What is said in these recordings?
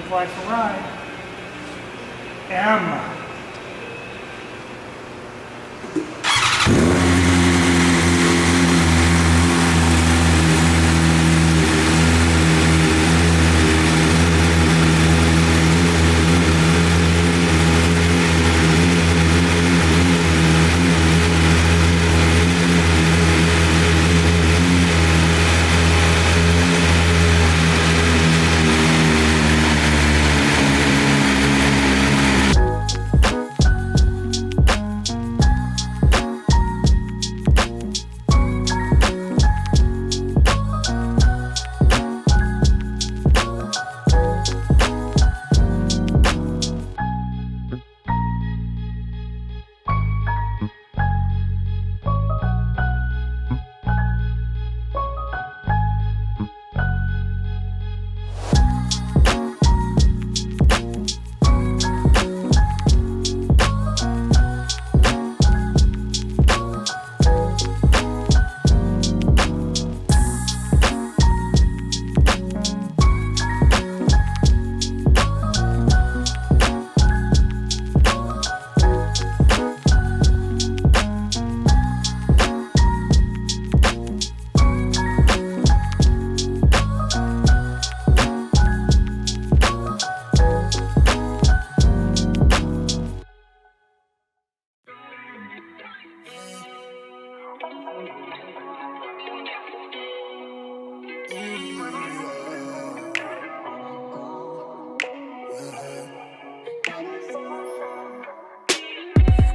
flag for ride. M.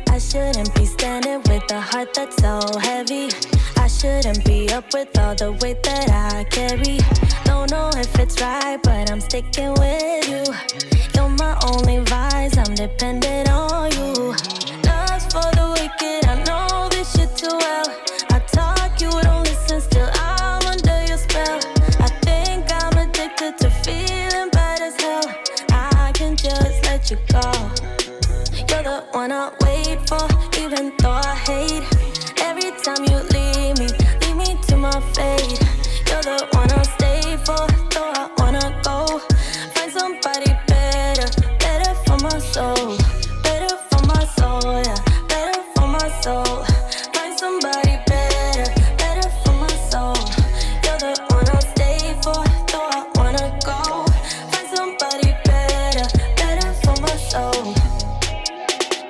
I shouldn't be standing with a heart that's so heavy. I shouldn't be up with all the weight that I carry. Don't know if it's right, but I'm sticking with you. You're my only vice, I'm dependent on you. Love's for the wicked, I know this shit too well. I talk, you don't listen, still I'm under your spell. I think I'm addicted to feeling bad as hell. I can just let you go. You're the one I wait for, even though I hate. Every time you leave me to my fate. You're the one I'll stay for, though I wanna go. Find somebody better, better for my soul. Better for my soul, yeah, better for my soul. Find somebody better, better for my soul. You're the one I'll stay for, though I wanna go. Find somebody better, better for my soul.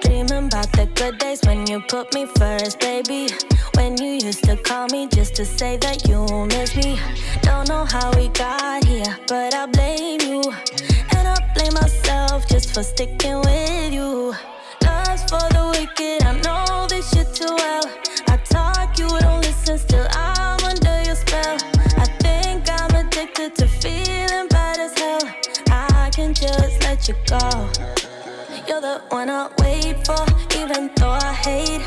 Dreaming about the good days when you put me first, baby. When you used to call me just to say that you miss me. Don't know how we got here, but I blame you. And I blame myself just for sticking with you. Love's for the wicked, I know this shit too well. I talk, you don't listen, still I'm under your spell. I think I'm addicted to feeling bad as hell. I can just let you go. You're the one I wait for, even though I hate.